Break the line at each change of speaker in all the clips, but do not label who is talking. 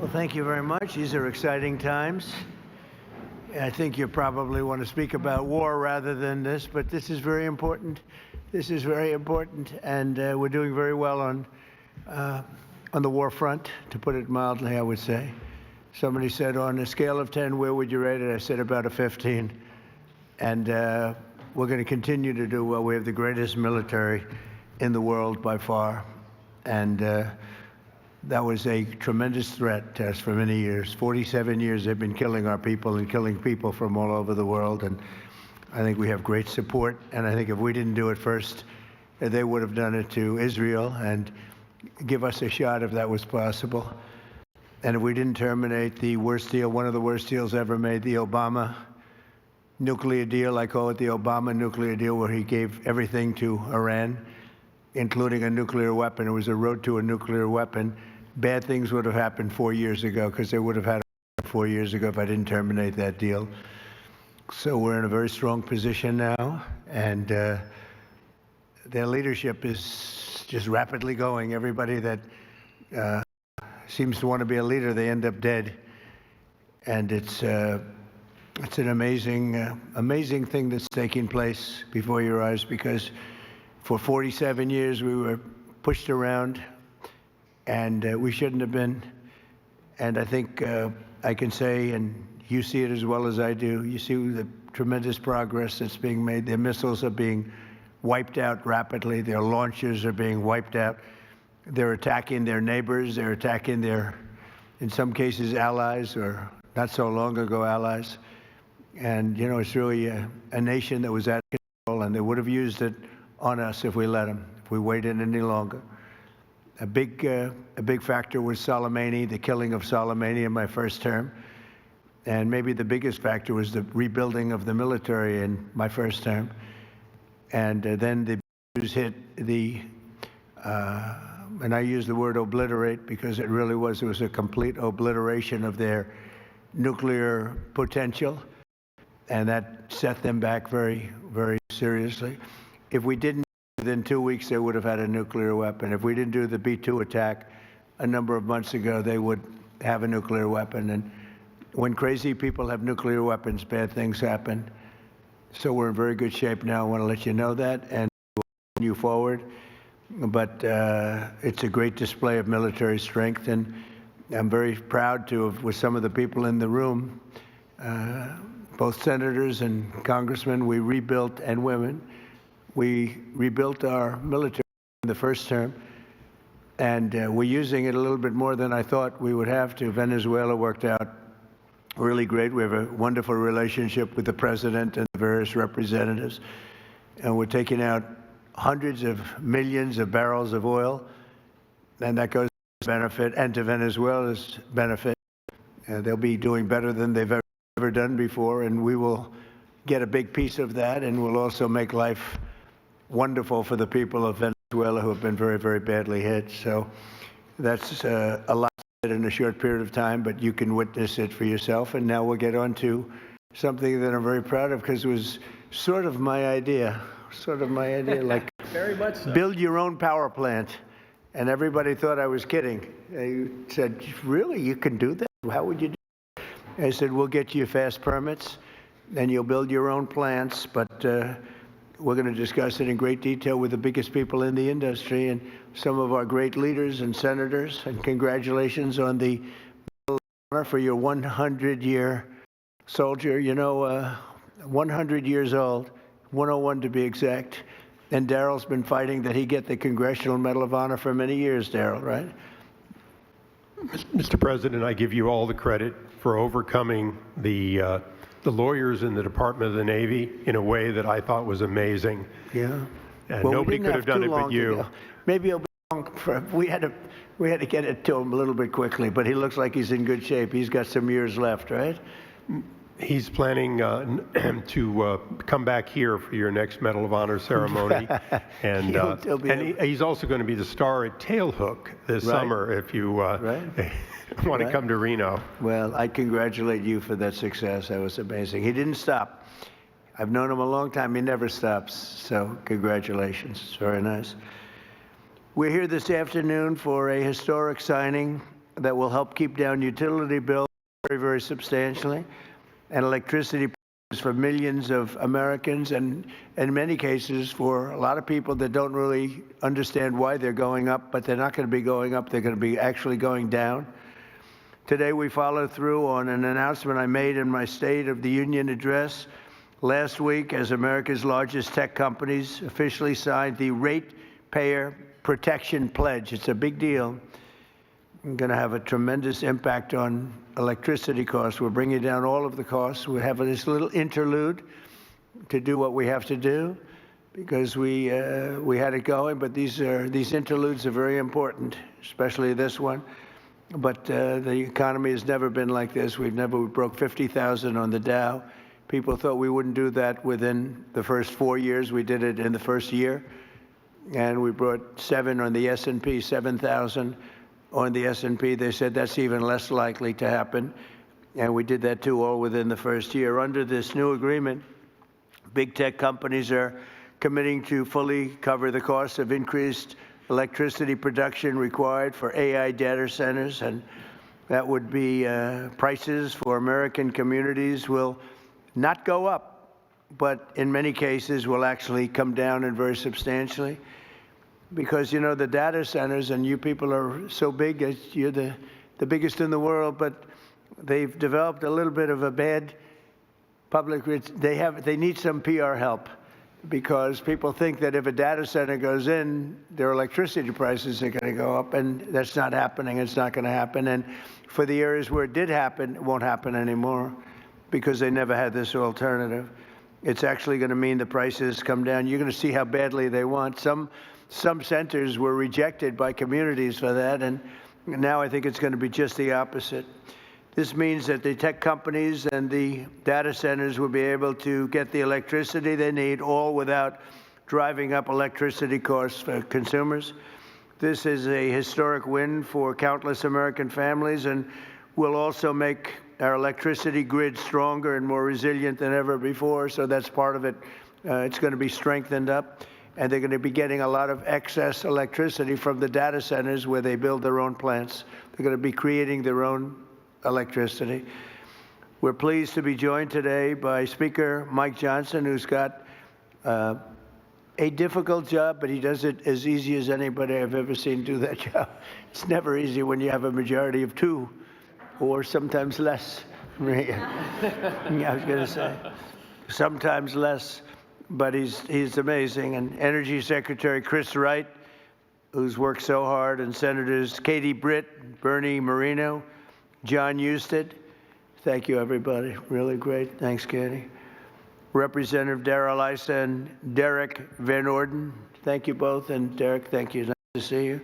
Well, thank you very much. These are exciting times. I think you probably want to speak about war rather than this, but this is very important. This is very important, and we're doing very well on the war front, to put it mildly, I would say. Somebody said, on a scale of 10, where would you rate it? I said about a 15. And we're going to continue to do well. We have the greatest military in the world by far. And that was a tremendous threat to us for many years. 47 years they've been killing our people and killing people from all over the world. And I think we have great support. And I think if we didn't do it first, they would have done it to Israel and give us a shot if that was possible. And if we didn't terminate the worst deal, one of the worst deals ever made, the Obama nuclear deal, I call it the Obama nuclear deal, where he gave everything to Iran, including a nuclear weapon. It was a road to a nuclear weapon. Bad things would have happened 4 years ago, because they would have had it 4 years ago if I didn't terminate that deal. So we're in a very strong position now, and their leadership is just rapidly going. Everybody that seems to want to be a leader, they end up dead. And it's an amazing thing that's taking place before your eyes, because for 47 years we were pushed around, and we shouldn't have been. And I think I can say, and you see it as well as I do, you see the tremendous progress that's being made. Their missiles are being wiped out rapidly. Their launchers are being wiped out. They're attacking their neighbors. They're attacking their, in some cases, allies, or not so long ago allies. And, you know, it's really a nation that was out of control, and they would have used it on us if we let them, if we waited any longer. A big factor was Soleimani, the killing of Soleimani in my first term. And maybe the biggest factor was the rebuilding of the military in my first term. And then the Jews hit the, and I use the word obliterate because it really was, a complete obliteration of their nuclear potential. And that set them back very, very seriously. If we didn't, within 2 weeks, they would have had a nuclear weapon. If we didn't do the B-2 attack a number of months ago, they would have a nuclear weapon. And when crazy people have nuclear weapons, bad things happen. So we're in very good shape now. I want to let you know that, and we'll continue forward. But it's a great display of military strength, and I'm very proud to have, with some of the people in the room, both senators and congressmen, we rebuilt, and women, we rebuilt our military in the first term, and we're using it a little bit more than I thought we would have to. Venezuela worked out really great. We have a wonderful relationship with the president and the various representatives, and we're taking out hundreds of millions of barrels of oil, and that goes to benefit and to Venezuela's benefit. They'll be doing better than they've ever done before, and we will get a big piece of that, and we'll also make life wonderful for the people of Venezuela who have been very, very badly hit. So that's a lot in a short period of time, but you can witness it for yourself. And now we'll get on to something that I'm very proud of, because it was sort of my idea, like
very much so.
Build your own power plant. And everybody thought I was kidding. They said, really, you can do that? How would you do it? I said, we'll get you fast permits, and you'll build your own plants, but we're going to discuss it in great detail with the biggest people in the industry and some of our great leaders and senators. And congratulations on the Medal of Honor for your 100-year soldier. You know, 100 years old, 101 to be exact. And Daryl's been fighting that he get the Congressional Medal of Honor for many years, Daryl, right?
Mr. President, I give you all the credit for overcoming the lawyers in the Department of the Navy in a way that I thought was amazing.
Yeah.
And well, nobody could have done it but you.
Maybe it'll be long for, we had to get it to him a little bit quickly, but he looks like he's in good shape. He's got some years left, right?
He's planning to come back here for your next Medal of Honor ceremony. And, he's also going to be the star at Tailhook this summer if you want to come to Reno.
Well, I congratulate you for that success. That was amazing. He didn't stop. I've known him a long time. He never stops. So congratulations. It's very nice. We're here this afternoon for a historic signing that will help keep down utility bills very, very substantially, and electricity prices for millions of Americans, and in many cases for a lot of people that don't really understand why they're going up, but they're not going to be going up, they're going to be actually going down. Today we follow through on an announcement I made in my State of the Union address last week as America's largest tech companies officially signed the Ratepayer Protection Pledge. It's a big deal. It's going to have a tremendous impact on electricity costs. We're bringing down all of the costs. We have this little interlude to do what we have to do because we had it going, but these interludes are very important, especially this one. But the economy has never been like this. We broke 50,000 on the Dow. People thought we wouldn't do that within the first 4 years. We did it in the first year. And we brought 7 on the S&P, 7,000 on the S&P. They said that's even less likely to happen. And we did that too, all within the first year. Under this new agreement, big tech companies are committing to fully cover the cost of increased electricity production required for AI data centers, and that would be prices for American communities will not go up, but in many cases will actually come down and very substantially. Because, you know, the data centers, and you people are so big, you're the biggest in the world, but they've developed a little bit of a bad public, they need some PR help. Because people think that if a data center goes in, their electricity prices are going to go up, and that's not happening. It's not going to happen. And for the areas where it did happen, it won't happen anymore because they never had this alternative. It's actually going to mean the prices come down. You're going to see how badly they want. Some centers were rejected by communities for that, and now I think it's going to be just the opposite. This means that the tech companies and the data centers will be able to get the electricity they need, all without driving up electricity costs for consumers. This is a historic win for countless American families and will also make our electricity grid stronger and more resilient than ever before. So that's part of it. It's going to be strengthened up, and they're going to be getting a lot of excess electricity from the data centers where they build their own plants. They're going to be creating their own electricity. We're pleased to be joined today by Speaker Mike Johnson, who's got a difficult job, but he does it as easy as anybody I've ever seen do that job. It's never easy when you have a majority of 2, or sometimes less. I was going to say, sometimes less, but he's amazing. And Energy Secretary Chris Wright, who's worked so hard, and Senators Katie Britt, Bernie Moreno, John Husted. Thank you, everybody. Really great. Thanks, Katie. Representative Darrell Issa and Derek Van Orden. Thank you both. And Derek, thank you. Nice to see you.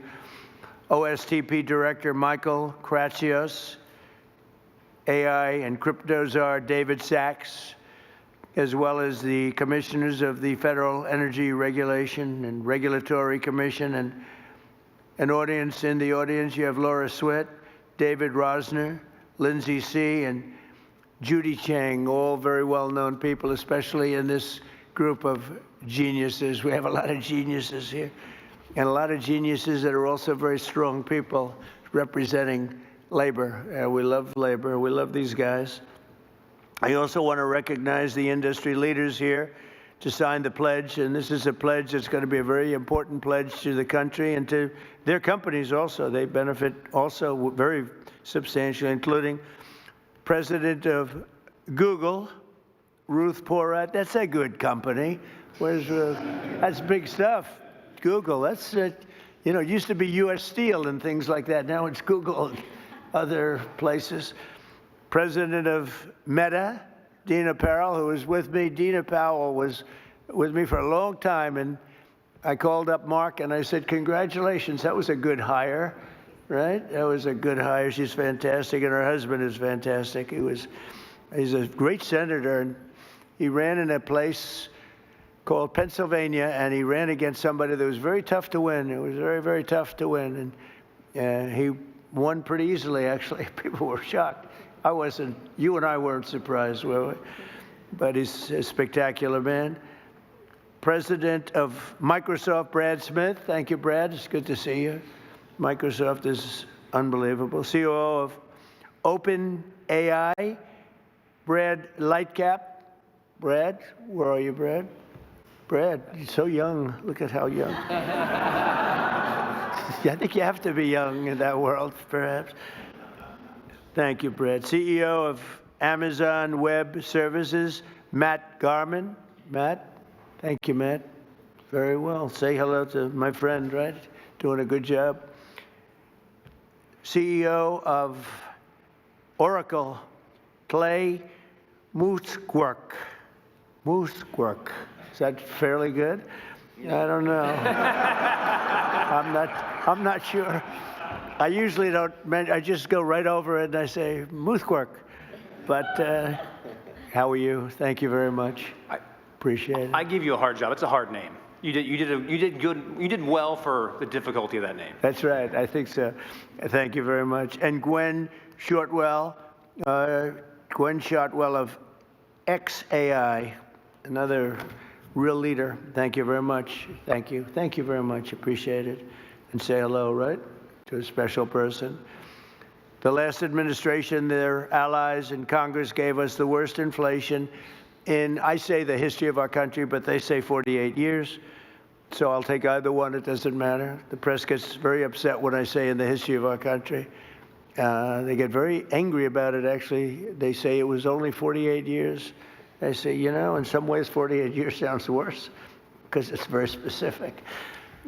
OSTP Director Michael Kratsios, AI and crypto czar David Sachs, as well as the commissioners of the Federal Energy Regulation and Regulatory Commission, and an audience. In the audience, you have Laura Swett, David Rosner, Lindsay C., and Judy Chang, all very well-known people, especially in this group of geniuses. We have a lot of geniuses here, and a lot of geniuses that are also very strong people representing labor. We love labor. We love these guys. I also want to recognize the industry leaders here to sign the pledge, and this is a pledge that's going to be a very important pledge to the country and to their companies also. They benefit also very substantially, including President of Google, Ruth Porat. That's a good company. That's big stuff. Google, that's it. You know, it used to be U.S. Steel and things like that. Now it's Google and other places. President of Meta, Dina Powell, who was with me. Dina Powell was with me for a long time, and I called up Mark and I said, congratulations, that was a good hire, right? That was a good hire. She's fantastic, and her husband is fantastic. He's a great senator, and he ran in a place called Pennsylvania, and he ran against somebody that was very tough to win. It was very, very tough to win, and he won pretty easily, actually. People were shocked. I wasn't, you and I weren't surprised, were we? But he's a spectacular man. President of Microsoft, Brad Smith. Thank you, Brad. It's good to see you. Microsoft is unbelievable. COO of Open AI, Brad Lightcap. Brad, where are you, Brad? Brad, you're so young. Look at how young. I think you have to be young in that world, perhaps. Thank you, Brad. CEO of Amazon Web Services, Matt Garman. Matt, thank you, Matt. Very well. Say hello to my friend, right? Doing a good job. CEO of Oracle, Clay Moosquark. Moosquark. Is that fairly good? I don't know. I'm not sure. I usually don't, I just go right over it and I say, Moosquark. But how are you? Thank you very much. Appreciate it.
I give you a hard job. It's a hard name. You did good. You did well for the difficulty of that name.
That's right. I think so. Thank you very much. And Gwen Shortwell, Gwen Shortwell of XAI, another real leader. Thank you very much. Thank you. Thank you very much. Appreciate it. And say hello, right, to a special person. The last administration, their allies in Congress gave us the worst inflation in, I say, the history of our country, but they say 48 years. So I'll take either one. It doesn't matter. The press gets very upset when I say in the history of our country. They get very angry about it, actually. They say it was only 48 years. I say, you know, in some ways 48 years sounds worse because it's very specific.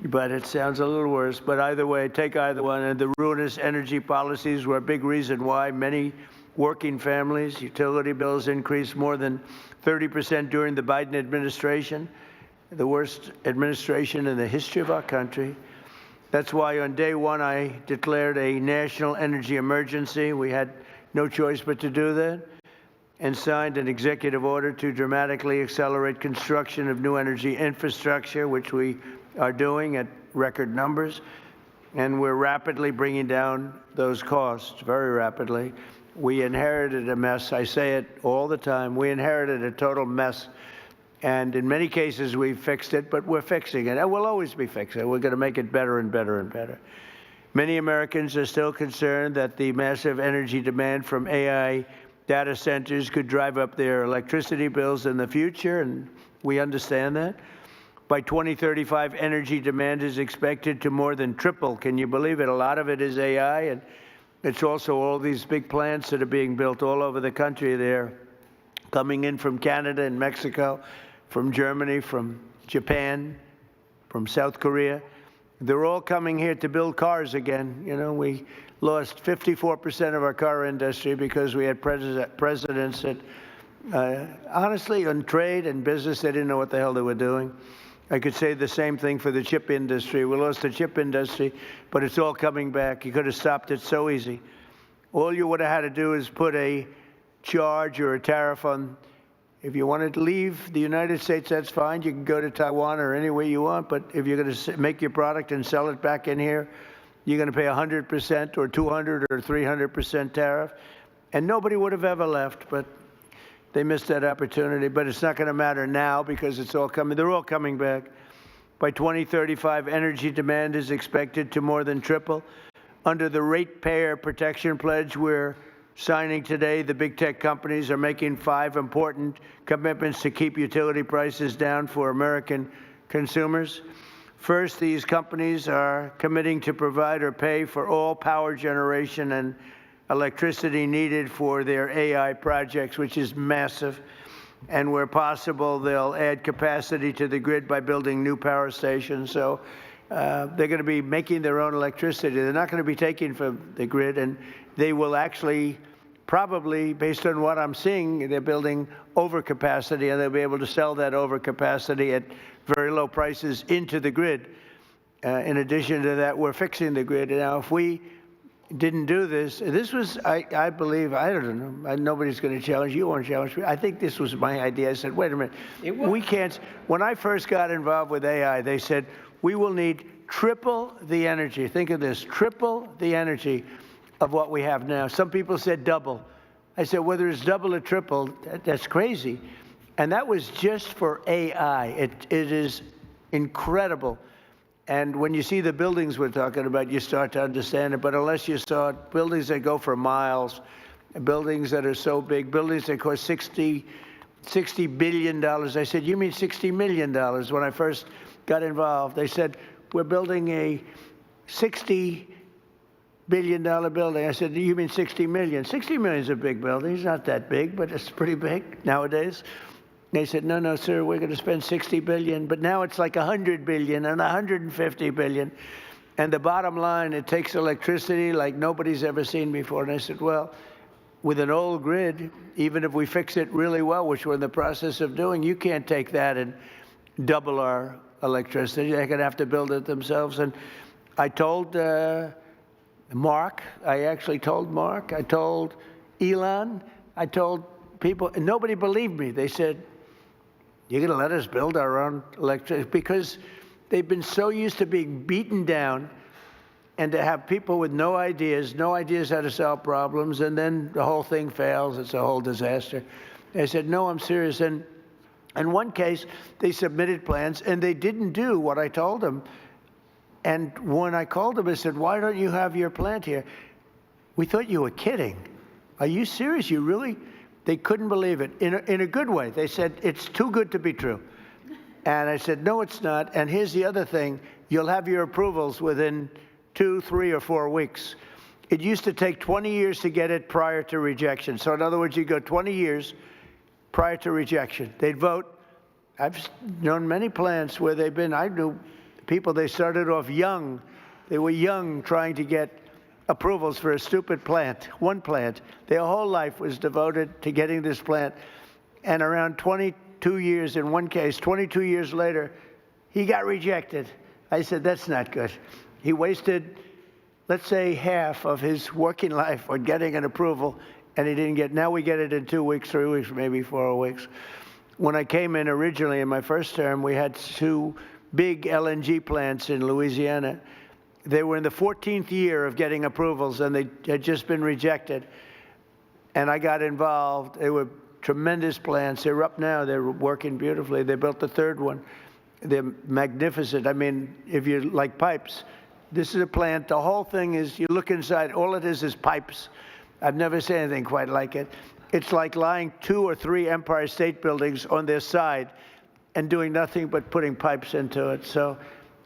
But it sounds a little worse. But either way, take either one. And the ruinous energy policies were a big reason why many working families' utility bills increased more than 30% during the Biden administration, the worst administration in the history of our country. That's why on day one I declared a national energy emergency. We had no choice but to do that, and signed an executive order to dramatically accelerate construction of new energy infrastructure, which we are doing at record numbers. And we're rapidly bringing down those costs, very rapidly. We inherited a mess. I say it all the time. We inherited a total mess. And in many cases, we've fixed it, but we're fixing it. And we'll always be fixing it. We're going to make it better and better and better. Many Americans are still concerned that the massive energy demand from AI data centers could drive up their electricity bills in the future, and we understand that. By 2035, energy demand is expected to more than triple. Can you believe it? A lot of it is AI, and it's also all these big plants that are being built all over the country. They're coming in from Canada and Mexico, from Germany, from Japan, from South Korea. They're all coming here to build cars again. You know, we lost 54% of our car industry because we had presidents that, honestly, on trade and business, they didn't know what the hell they were doing. I could say the same thing for the chip industry. We lost the chip industry, but it's all coming back. You could have stopped it so easy. All you would have had to do is put a charge or a tariff on. If you wanted to leave the United States, that's fine. You can go to Taiwan or anywhere you want. But if you're going to make your product and sell it back in here, you're going to pay 100% or 200 or 300% tariff. And nobody would have ever left, but they missed that opportunity. But it's not going to matter now because it's all coming. They're all coming back. By 2035, energy demand is expected to more than triple. Under the Ratepayer Protection Pledge, we're signing today, the big tech companies are making 5 important commitments to keep utility prices down for American consumers. First, these companies are committing to provide or pay for all power generation and electricity needed for their AI projects, which is massive. And where possible, they'll add capacity to the grid by building new power stations. So they're going to be making their own electricity. They're not going to be taking from the grid, and they will actually probably, based on what I'm seeing, they're building overcapacity, and they'll be able to sell that overcapacity at very low prices into the grid. In addition to that, we're fixing the grid. Now, if we didn't do this, this was, I believe, I don't know, nobody's going to challenge you, won't challenge me. I think this was my idea. I said, wait a minute, we can't, when I first got involved with AI, they said, we will need triple the energy. Think of this, triple the energy of what we have now. Some people said double. I said, whether it's double or triple, that's crazy. And that was just for AI. It is incredible And when you see the buildings we're talking about, you start to understand it. But unless you saw it, buildings that go for miles, buildings that are so big, buildings that cost $60 billion. I said, you mean $60 million? When I first got involved, they said, we're building a $60 billion building. I said, you mean 60 million? 60 million is a big building. It's not that big, but it's pretty big nowadays. They said, no, no, sir, we're going to spend 60 billion, but now it's like 100 billion and 150 billion. And the bottom line, it takes electricity like nobody's ever seen before. And I said, well, with an old grid, even if we fix it really well, which we're in the process of doing, you can't take that and double our electricity. They're going to have to build it themselves. And I told Mark, I actually told Mark, I told Elon, I told people, and nobody believed me. They said, you're going to let us build our own electricity? Because they've been so used to being beaten down and to have people with no ideas how to solve problems, and then the whole thing fails. It's a whole disaster. I said, no, I'm serious. And in one case, they submitted plans, and they didn't do what I told them. And when I called them, I said, why don't you have your plant here? We thought you were kidding. Are you serious? You really? They couldn't believe it, in a good way. They said, it's too good to be true. And I said, no, it's not. And here's the other thing. You'll have your approvals within 2, 3, or 4 weeks. It used to take 20 years to get it prior to rejection. So in other words, you go 20 years prior to rejection. They'd vote. I've known many plants where they've been, I knew people, they started off young. They were young trying to get approvals for a stupid plant, one plant. Their whole life was devoted to getting this plant. And around 22 years, in one case, 22 years later, he got rejected. I said, that's not good. He wasted, let's say, half of his working life on getting an approval, and he didn't get, now we get it in 2 weeks, 3 weeks, maybe 4 weeks. When I came in originally in my first term, we had 2 big LNG plants in Louisiana. They were in the 14th year of getting approvals, and they had just been rejected. And I got involved. They were tremendous plants. They're up now. They're working beautifully. They built the 3rd one. They're magnificent. I mean, if you like pipes, this is a plant. The whole thing is, you look inside, all it is pipes. I've never seen anything quite like it. It's like lying 2 or 3 Empire State Buildings on their side and doing nothing but putting pipes into it. So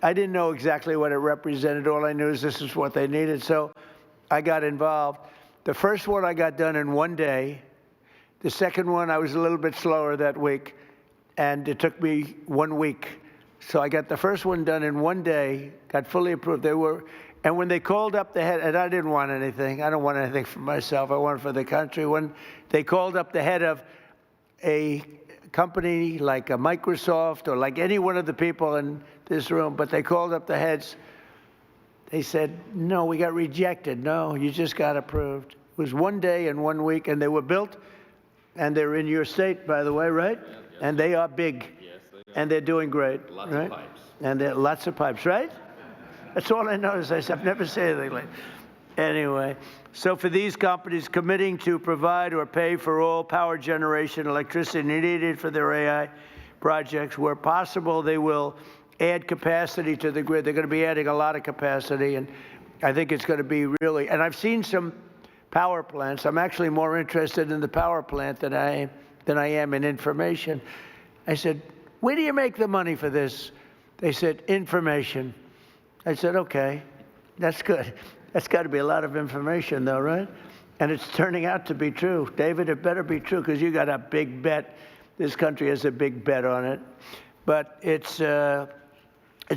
I didn't know exactly what it represented. All I knew is this is what they needed. So I got involved. The first one I got done in 1 day. The second one, I was a little bit slower that week, and it took me 1 week. So I got the first one done in 1 day, got fully approved. And when they called up the head, and I didn't want anything. I don't want anything for myself. I want it for the country. When they called up the head of a company like a Microsoft or like any one of the people in this room, but they called up the heads. They said, no, we got rejected. No, you just got approved. It was 1 day and 1 week, and they were built, and they're in your state, by the way, right? Yeah, yes. And they are big. Yes, they are. And they're doing great. Lots of pipes. And there are lots of pipes, right? That's all I noticed. I said, I've never seen anything like that. Anyway, so for these companies committing to provide or pay for all power generation electricity needed for their AI projects, where possible, they will add capacity to the grid. They're going to be adding a lot of capacity, and I think it's going to be really, and I've seen some power plants. I'm actually more interested in the power plant than I am in information. I said, where do you make the money for this? They said, information. I said, okay, that's good. That's got to be a lot of information, though, right? And it's turning out to be true. David, it better be true, because you got a big bet. This country has a big bet on it. But it's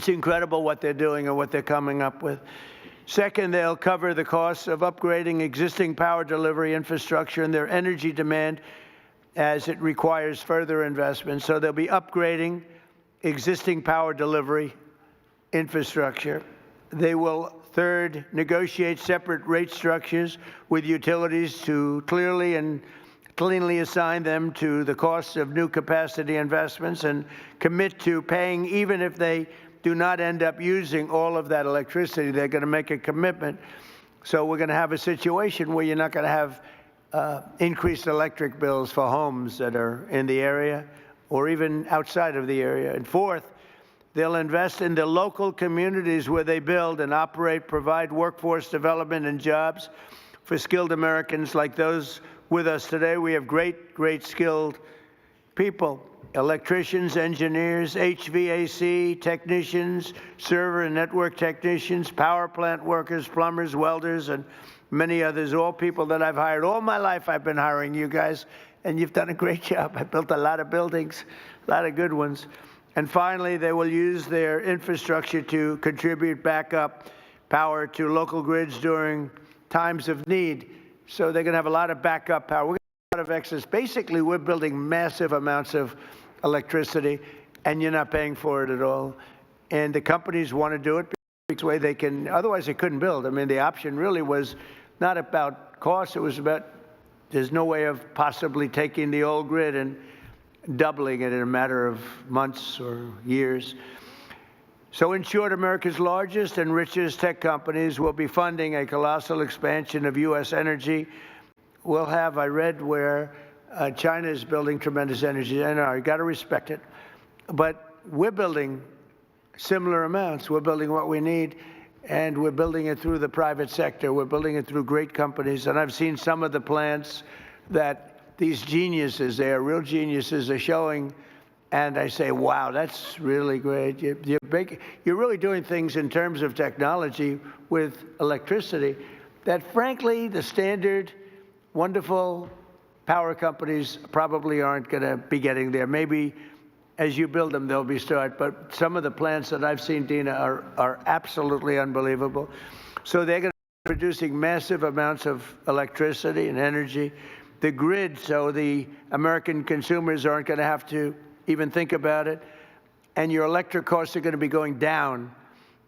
incredible what they're doing and what they're coming up with. Second, they'll cover the costs of upgrading existing power delivery infrastructure and their energy demand as it requires further investment. So they'll be upgrading existing power delivery infrastructure. They will, third, negotiate separate rate structures with utilities to clearly and cleanly assign them to the costs of new capacity investments and commit to paying even if they do not end up using all of that electricity. They're going to make a commitment. So we're going to have a situation where you're not going to have increased electric bills for homes that are in the area or even outside of the area. And fourth, They'll invest in the local communities where they build and operate, provide workforce development and jobs for skilled Americans like those with us today. We have great skilled people, electricians, engineers, HVAC technicians, server and network technicians, power plant workers, plumbers, welders, and many others, all people that I've hired. All my life I've been hiring you guys, and you've done a great job. I built a lot of buildings, a lot of good ones. And finally, they will use their infrastructure to contribute backup power to local grids during times of need. So they're going to have a lot of backup power. We're going to have a lot of excess. Basically, we're building massive amounts of electricity, and you're not paying for it at all. And the companies want to do it because way they can. Otherwise, they couldn't build. I mean, the option really was not about cost. It was about there's no way of possibly taking the old grid and doubling it in a matter of months or years. So in short, America's largest and richest tech companies will be funding a colossal expansion of U.S. energy. We'll have, I read where China is building tremendous energy, and I got to respect it. But we're building similar amounts. We're building what we need, and we're building it through the private sector. We're building it through great companies, and I've seen some of the plants that these geniuses, they are real geniuses, are showing, and I say, wow, that's really great. You're really doing things in terms of technology with electricity that, frankly, the standard, wonderful power companies probably aren't going to be getting there. Maybe as you build them, they'll be start, but some of the plants that I've seen, Dina, are absolutely unbelievable. So they're going to be producing massive amounts of electricity and energy. The grid, so the American consumers aren't going to have to even think about it, and your electric costs are going to be going down.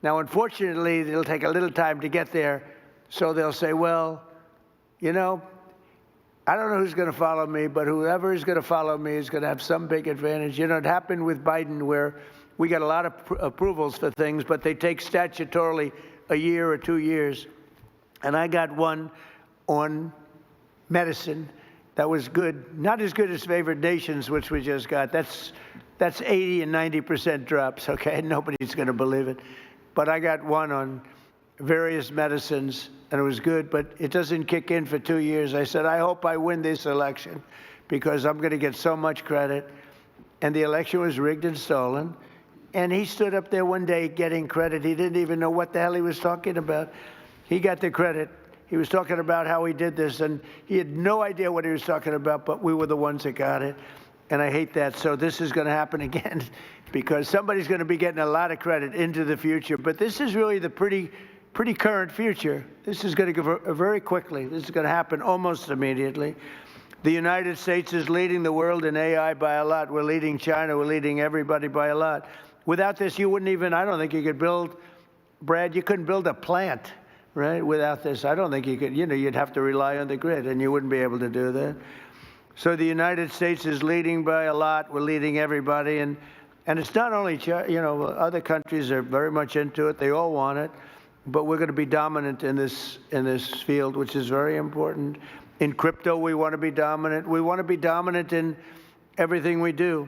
Now, unfortunately, it'll take a little time to get there, so they'll say, well, you know, I don't know who's going to follow me, but whoever is going to follow me is going to have some big advantage. You know, it happened with Biden where we got a lot of approvals for things, but they take statutorily a year or 2 years. And I got one on medicine that was good, not as good as favored nations, which we just got. That's 80 and 90% drops, okay? Nobody's going to believe it. But I got one on various medicines, and it was good, but it doesn't kick in for 2 years. I said, I hope I win this election because I'm going to get so much credit. And the election was rigged and stolen. And he stood up there one day getting credit. He didn't even know what the hell he was talking about. He got the credit. He was talking about how he did this, and he had no idea what he was talking about, but we were the ones that got it. And I hate that. So this is going to happen again because somebody's going to be getting a lot of credit into the future. But this is really the pretty current future. This is going to go very quickly. This is going to happen almost immediately. The United States is leading the world in AI by a lot. We're leading China. We're leading everybody by a lot. Without this, you wouldn't even, I don't think you could build, Brad, you couldn't build a plant, right? Without this, I don't think you could, you know, you'd have to rely on the grid, and you wouldn't be able to do that. So the United States is leading by a lot. We're leading everybody. And it's not only, you know, other countries are very much into it. They all want it. But we're going to be dominant in this field, which is very important. In crypto, we want to be dominant. We want to be dominant in everything we do.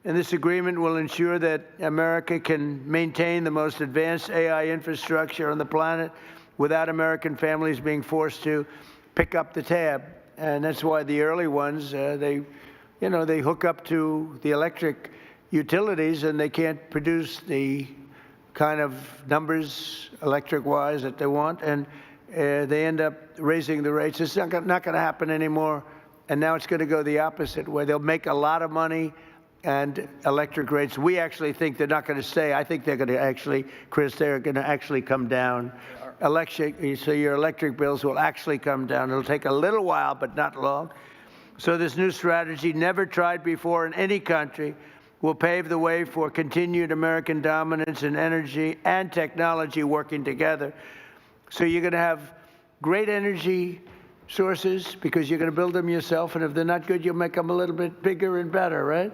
And this agreement will ensure that America can maintain the most advanced AI infrastructure on the planet without American families being forced to pick up the tab. And that's why the early ones, they hook up to the electric utilities, and they can't produce the kind of numbers electric-wise that they want, and they end up raising the rates. It's not going to happen anymore, and now it's going to go the opposite way. They'll make a lot of money, and electric rates, we actually think they're not going to stay. I think they're going to actually, Chris, they're going to actually come down. So your electric bills will actually come down. It'll take a little while, but not long. So this new strategy, never tried before in any country, will pave the way for continued American dominance in energy and technology working together. So you're going to have great energy sources because you're going to build them yourself, and if they're not good, you'll make them a little bit bigger and better, right?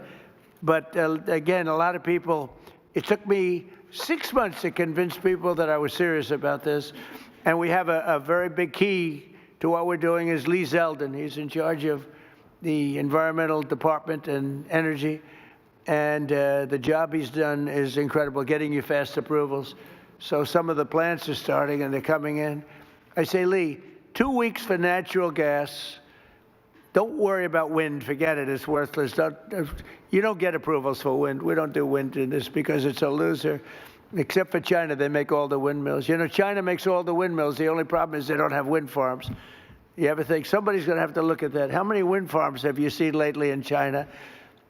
But again, a lot of people, it took me 6 months to convince people that I was serious about this, and we have a very big key to what we're doing is Lee Zeldin. He's in charge of the environmental department and energy. and the job he's done is incredible, getting you fast approvals. So some of the plants are starting, and they're coming in. I say, Lee, 2 weeks for natural gas. Don't worry about wind. Forget it. It's worthless. You don't get approvals for wind. We don't do wind in this because it's a loser. Except for China, they make all the windmills. You know, China makes all the windmills. The only problem is they don't have wind farms. You ever think somebody's going to have to look at that? How many wind farms have you seen lately in China?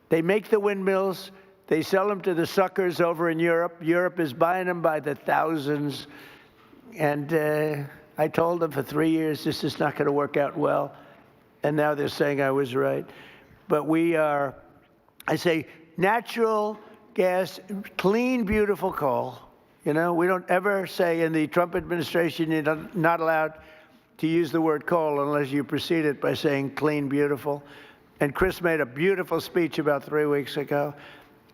They make the windmills. They sell them to the suckers over in Europe. Europe is buying them by the thousands. And I told them for 3 years, this is not going to work out well. And now they're saying I was right. But we are, I say, natural gas, clean, beautiful coal. You know, we don't ever say in the Trump administration you're not allowed to use the word coal unless you precede it by saying clean, beautiful. And Chris made a beautiful speech about 3 weeks ago,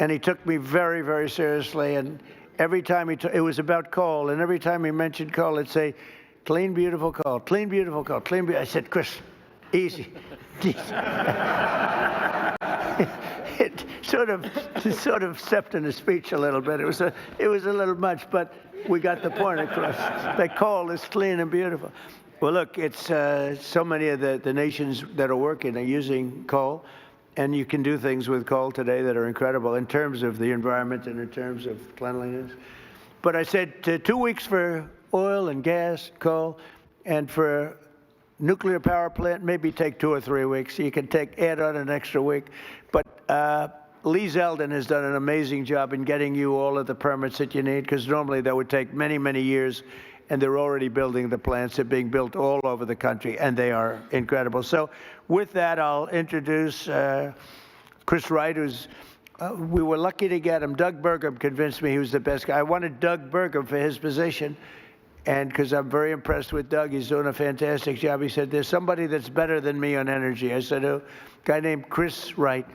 and he took me very, very seriously. And every time it was about coal, and every time he mentioned coal, it'd say, clean, beautiful coal, clean, beautiful coal, clean, beautiful. I said, Chris, easy. It sort of stepped in the speech a little bit. It was a little much, but we got the point across. That coal is clean and beautiful. Well, look, it's so many of the nations that are working are using coal, and you can do things with coal today that are incredible in terms of the environment and in terms of cleanliness. But I said 2 weeks for oil and gas, coal, and for nuclear power plant, maybe take 2 or 3 weeks. You can add on an extra week. But Lee Zeldin has done an amazing job in getting you all of the permits that you need, because normally that would take many, many years, and they're already building the plants. They're being built all over the country, and they are incredible. So with that, I'll introduce Chris Wright, who's we were lucky to get him. Doug Burgum convinced me he was the best guy. I wanted Doug Burgum for his position. And because I'm very impressed with Doug, he's doing a fantastic job. He said, there's somebody that's better than me on energy. I said, a guy named Chris Wright.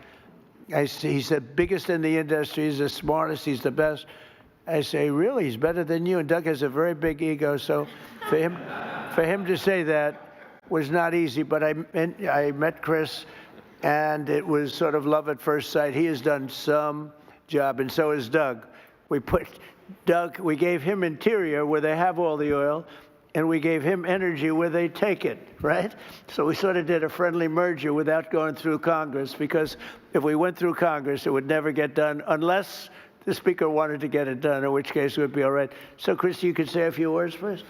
He's the biggest in the industry. He's the smartest. He's the best. I say, really? He's better than you? And Doug has a very big ego. So for him to say that was not easy. But I met Chris, and it was sort of love at first sight. He has done some job, and so has Doug. We gave him interior where they have all the oil, and we gave him energy where they take it, right? So we sort of did a friendly merger without going through Congress, because if we went through Congress, it would never get done unless the Speaker wanted to get it done, in which case it would be all right. So, Chris, you could say a few words, please.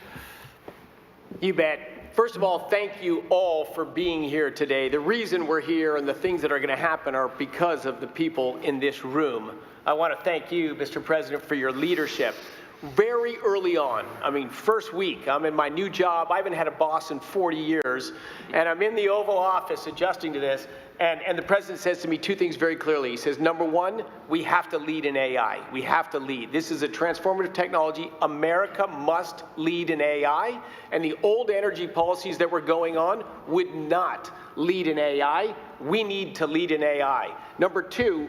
You bet. First of all, thank you all for being here today. The reason we're here and the things that are going to happen are because of the people in this room. I want to thank you, Mr. President, for your leadership. Very early on, I mean, first week, I'm in my new job. I haven't had a boss in 40 years, and I'm in the Oval Office adjusting to this, and the President says to me 2 things very clearly. He says, number one, we have to lead in AI. We have to lead. This is a transformative technology. America must lead in AI, and the old energy policies that were going on would not lead in AI. We need to lead in AI. Number two,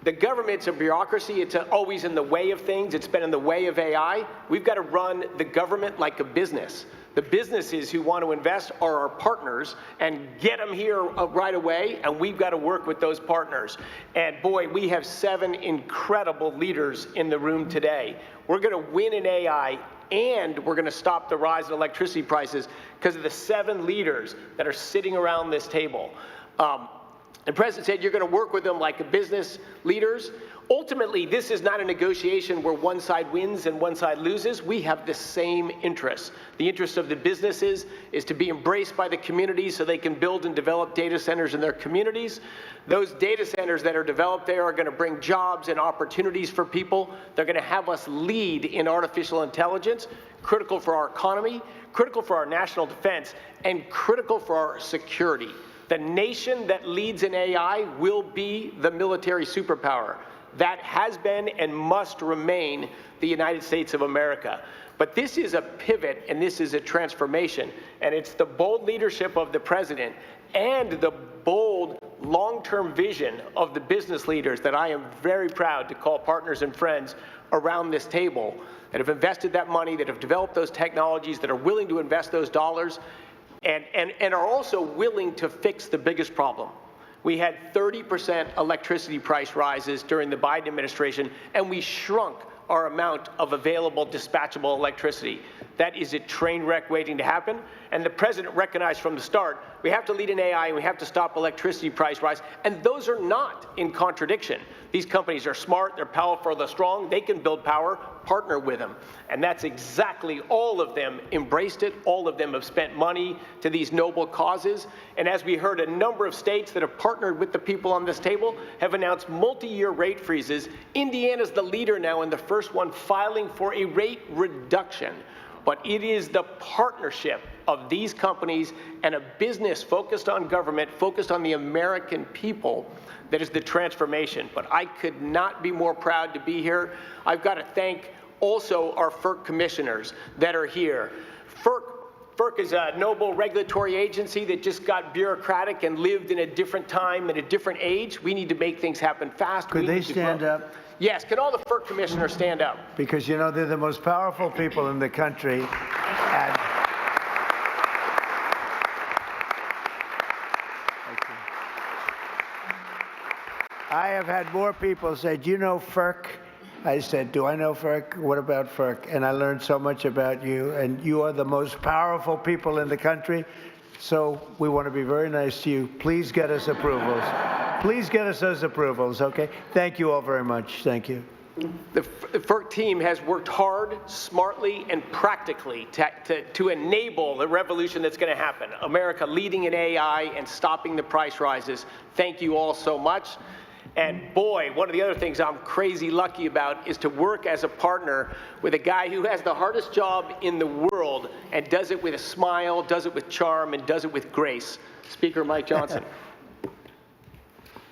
the government's a bureaucracy. It's always in the way of things. It's been in the way of AI. We've got to run the government like a business. The businesses who want to invest are our partners, and get them here right away, and we've got to work with those partners. And boy, we have 7 incredible leaders in the room today. We're going to win in AI, and we're going to stop the rise in electricity prices because of the 7 leaders that are sitting around this table. The President said you're going to work with them like business leaders. Ultimately, this is not a negotiation where one side wins and one side loses. We have the same interests. The interest of the businesses is to be embraced by the communities so they can build and develop data centers in their communities. Those data centers that are developed there are going to bring jobs and opportunities for people. They're going to have us lead in artificial intelligence, critical for our economy, critical for our national defense, and critical for our security. The nation that leads in AI will be the military superpower. That has been and must remain the United States of America. But this is a pivot, and this is a transformation, and it's the bold leadership of the President and the bold long-term vision of the business leaders that I am very proud to call partners and friends around this table that have invested that money, that have developed those technologies, that are willing to invest those dollars, and are also willing to fix the biggest problem, We had 30% electricity price rises during the Biden administration, and we shrunk our amount of available dispatchable electricity. That is a train wreck waiting to happen, and the president recognized from the start, we have to lead in AI and we have to stop electricity price rise, and those are not in contradiction. These companies are smart, they're powerful, they're strong, they can build power, partner with them. And that's exactly, all of them embraced it, all of them have spent money to these noble causes, and as we heard, a number of states that have partnered with the people on this table have announced multi-year rate freezes. Indiana's the leader now and the first one filing for a rate reduction. But it is the partnership of these companies and a business focused on government, focused on the American people, that is the transformation. But I could not be more proud to be here. I've got to thank also our FERC commissioners that are here. FERC is a noble regulatory agency that just got bureaucratic and lived in a different time and a different age. We need to make things happen fast.
Could they stand up?
Yes, can all the FERC commissioners stand up?
Because, you know, they're the most powerful people in the country. And I have had more people say, do you know FERC? I said, do I know FERC? What about FERC? And I learned so much about you, and you are the most powerful people in the country. So we want to be very nice to you. Please get us approvals. Please get us those approvals, okay? Thank you all very much. Thank you.
The FERC team has worked hard, smartly, and practically to enable the revolution that's going to happen. America leading in AI and stopping the price rises. Thank you all so much. And boy, one of the other things I'm crazy lucky about is to work as a partner with a guy who has the hardest job in the world and does it with a smile, does it with charm, and does it with grace. Speaker Mike Johnson.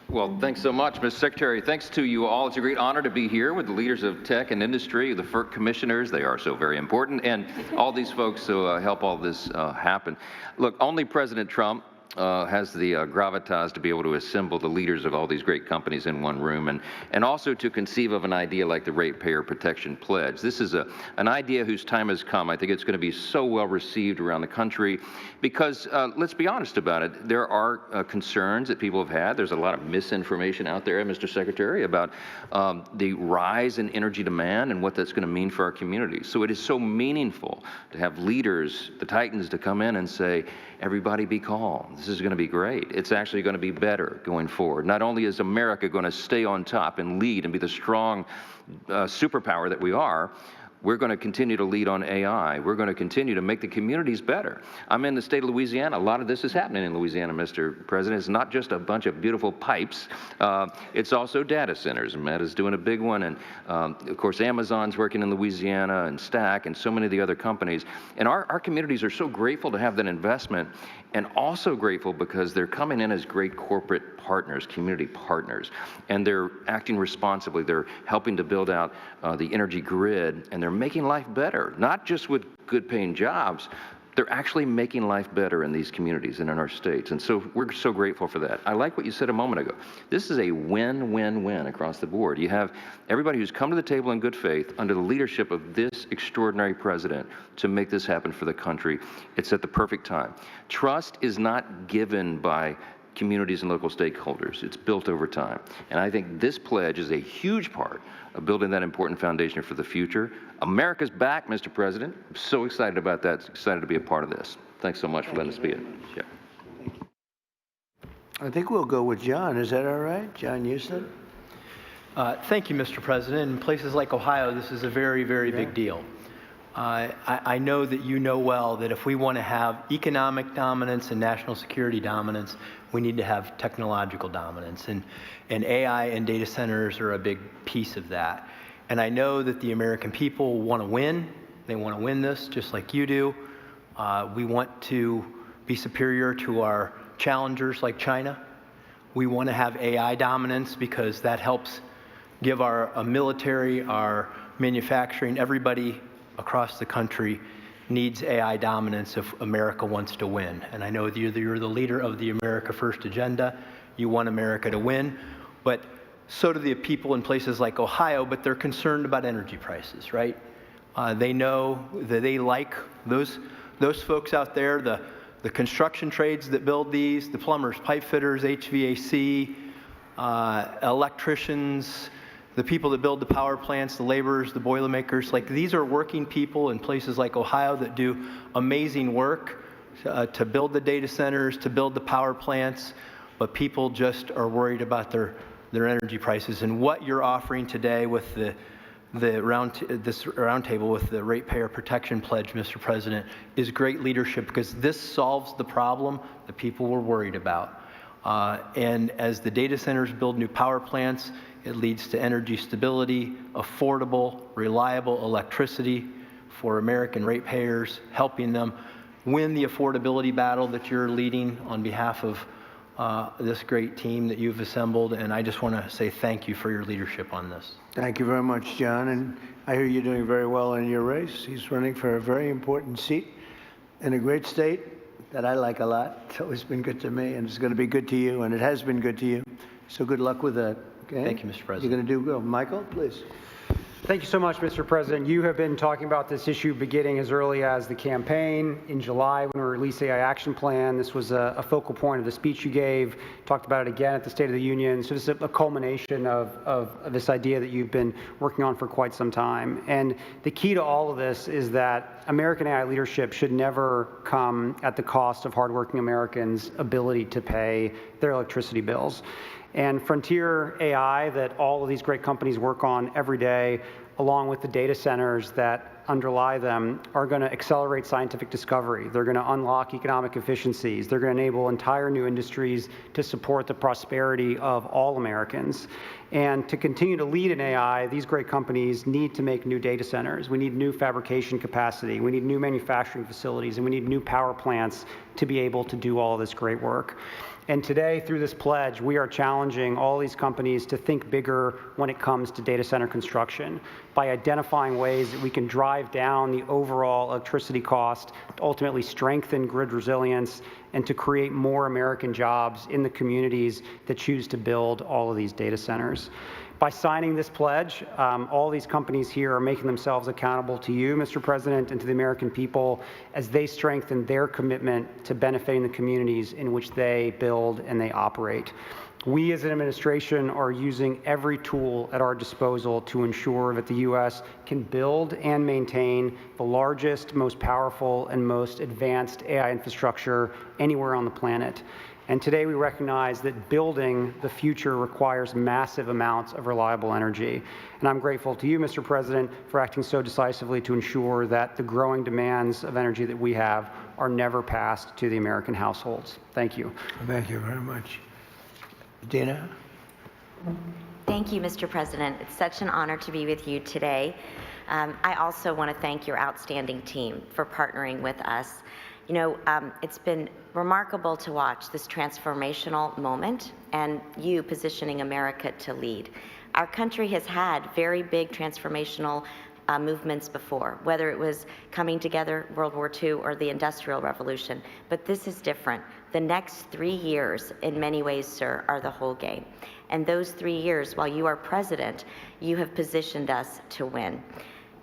Well, thanks so much, Mr. Secretary. Thanks to you all. It's a great honor to be here with the leaders of tech and industry, the FERC commissioners. They are so very important, and all these folks who help all this happen. Look, only President Trump has the gravitas to be able to assemble the leaders of all these great companies in one room, and also to conceive of an idea like the Ratepayer Protection Pledge. This is an idea whose time has come. I think it's going to be so well received around the country because, let's be honest about it, there are concerns that people have had. There's a lot of misinformation out there, Mr. Secretary, about the rise in energy demand and what that's going to mean for our communities. So it is so meaningful to have leaders, the titans, to come in and say, everybody be calm. This is going to be great. It's actually going to be better going forward. Not only is America going to stay on top and lead and be the strong superpower that we are, we're going to continue to lead on AI. We're going to continue to make the communities better. I'm in the state of Louisiana. A lot of this is happening in Louisiana, Mr. President. It's not just a bunch of beautiful pipes. It's also data centers. Matt is doing a big one. And, of course, Amazon's working in Louisiana, and Stack, and so many of the other companies. And our communities are so grateful to have that investment, and also grateful because they're coming in as great corporate partners, community partners, and they're acting responsibly. They're helping to build out the energy grid, and they're making life better, not just with good-paying jobs. They're actually making life better in these communities and in our states, and so we're so grateful for that. I like what you said a moment ago. This is a win-win-win across the board. You have everybody who's come to the table in good faith under the leadership of this extraordinary president to make this happen for the country. It's at the perfect time. Trust is not given by communities and local stakeholders. It's built over time. And I think this pledge is a huge part of building that important foundation for the future. America's back, Mr. President. I'm so excited about that. Excited to be a part of this. Thanks so much for letting us be it. Yeah.
I think we'll go with John. Is that all right? John Houston?
Thank you, Mr. President. In places like Ohio, this is a very, very big deal. I know that you know well that if we want to have economic dominance and national security dominance, we need to have technological dominance. And AI and data centers are a big piece of that. And I know that the American people want to win. They want to win this just like you do. We want to be superior to our challengers like China. We want to have AI dominance because that helps give our military, our manufacturing, everybody across the country needs AI dominance if America wants to win. And I know that you're the leader of the America First agenda. You want America to win, but so do the people in places like Ohio, but they're concerned about energy prices, right? They know that they like those folks out there, the the construction trades that build these, the plumbers, pipe fitters, HVAC, electricians, the people that build the power plants, the laborers, the boilermakers. Like, these are working people in places like Ohio that do amazing work to build the data centers, to build the power plants, but people just are worried about their energy prices. And what you're offering today with this roundtable with the Ratepayer Protection Pledge, Mr. President, is great leadership, because this solves the problem that people were worried about. And as the data centers build new power plants, it leads to energy stability, affordable, reliable electricity for American ratepayers, helping them win the affordability battle that you're leading on behalf of this great team that you've assembled. And I just want to say thank you for your leadership on this.
Thank you very much, John. And I hear you're doing very well in your race. He's running for a very important seat in a great state that I like a lot. It's always been good to me, and it's going to be good to you, and it has been good to you. So good luck with that. Okay?
Thank you, Mr. President.
You're going to do good. Michael, please.
Thank you so much, Mr. President. You have been talking about this issue beginning as early as the campaign. In July, when we released the AI Action Plan, this was a focal point of the speech you gave. Talked about it again at the State of the Union. So this is a culmination of this idea that you've been working on for quite some time. And the key to all of this is that American AI leadership should never come at the cost of hardworking Americans' ability to pay their electricity bills. And frontier AI that all of these great companies work on every day, along with the data centers that underlie them, are going to accelerate scientific discovery. They're going to unlock economic efficiencies. They're going to enable entire new industries to support the prosperity of all Americans. And to continue to lead in AI, these great companies need to make new data centers. We need new fabrication capacity. We need new manufacturing facilities, and we need new power plants to be able to do all of this great work. And today, through this pledge, we are challenging all these companies to think bigger when it comes to data center construction by identifying ways that we can drive down the overall electricity cost, to ultimately strengthen grid resilience, and to create more American jobs in the communities that choose to build all of these data centers. By signing this pledge, all these companies here are making themselves accountable to you, Mr. President, and to the American people as they strengthen their commitment to benefiting the communities in which they build and they operate. We as an administration are using every tool at our disposal to ensure that the U.S. can build and maintain the largest, most powerful, and most advanced AI infrastructure anywhere on the planet. And today we recognize that building the future requires massive amounts of reliable energy. And I'm grateful to you, Mr. President, for acting so decisively to ensure that the growing demands of energy that we have are never passed to the American households. Thank you.
Thank you very much. Dina?
Thank you, Mr. President. It's such an honor to be with you today. I also want to thank your outstanding team for partnering with us. You know, it's been remarkable to watch this transformational moment and you positioning America to lead. Our country has had very big transformational movements before, whether it was coming together, World War II, or the Industrial Revolution. But this is different. The next 3 years, in many ways, sir, are the whole game. And those 3 years, while you are president, you have positioned us to win.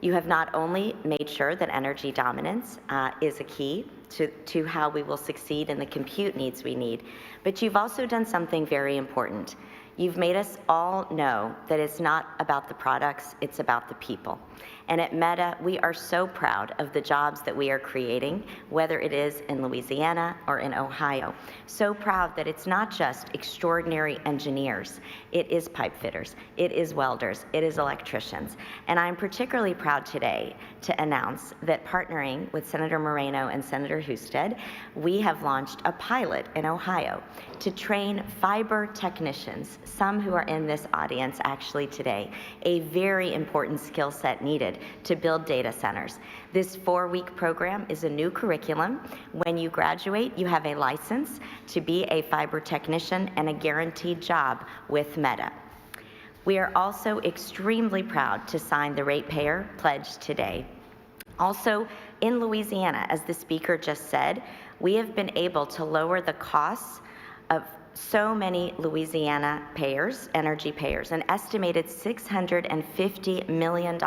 You have not only made sure that energy dominance is a key to how we will succeed in the compute needs we need, but you've also done something very important. You've made us all know that it's not about the products, it's about the people. And at Meta, we are so proud of the jobs that we are creating, whether it is in Louisiana or in Ohio. So proud that it's not just extraordinary engineers, it is pipe fitters, it is welders, it is electricians. And I'm particularly proud today to announce that partnering with Senator Moreno and Senator Husted, we have launched a pilot in Ohio to train fiber technicians, some who are in this audience actually today, a very important skill set needed to build data centers. This 4-week program is a new curriculum. When you graduate, you have a license to be a fiber technician and a guaranteed job with Meta. We are also extremely proud to sign the Ratepayer Pledge today. Also, in Louisiana, as the speaker just said, we have been able to lower the costs of so many Louisiana payers, energy payers, an estimated $650 million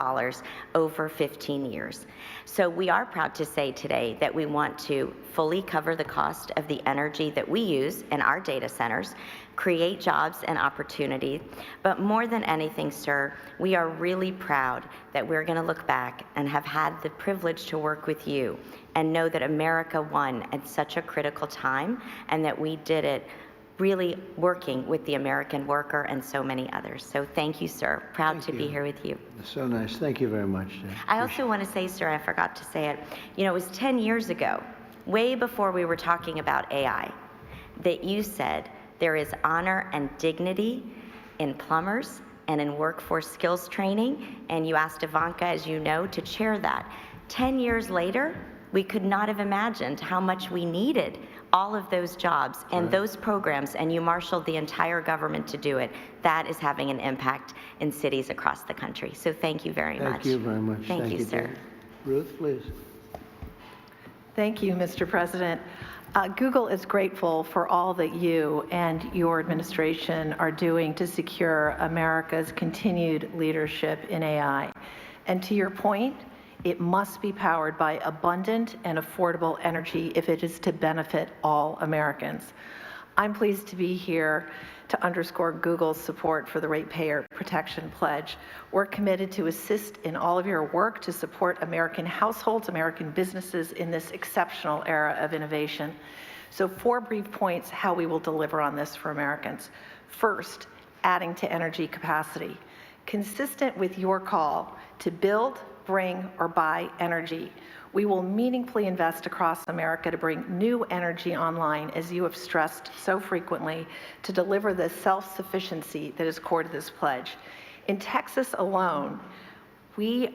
over 15 years. So we are proud to say today that we want to fully cover the cost of the energy that we use in our data centers, create jobs and opportunity, but more than anything, sir, we are really proud that we're going to look back and have had the privilege to work with you and know that America won at such a critical time and that we did it really working with the American worker and so many others. So thank you, sir. Proud to be here with you.
So nice. Thank you very much, Jen.
I also want to say, sir, I forgot to say it, you know, it was 10 years ago, way before we were talking about AI, that you said there is honor and dignity in plumbers and in workforce skills training, and you asked Ivanka, as you know, to chair that. 10 years later, we could not have imagined how much we needed all of those jobs and those programs, and you marshaled the entire government to do it. That is having an impact in cities across the country. So thank you very much.
Thank you very much.
Thank you, sir.
Jen. Ruth, please.
Thank you, Mr. President. Google is grateful for all that you and your administration are doing to secure America's continued leadership in AI. And to your point, it must be powered by abundant and affordable energy if it is to benefit all Americans. I'm pleased to be here to underscore Google's support for the Ratepayer Protection Pledge. We're committed to assist in all of your work to support American households, American businesses in this exceptional era of innovation. So 4 brief points how we will deliver on this for Americans. First, adding to energy capacity. Consistent with your call to build, bring, or buy energy, we will meaningfully invest across America to bring new energy online, as you have stressed so frequently, to deliver the self-sufficiency that is core to this pledge. In Texas alone, we've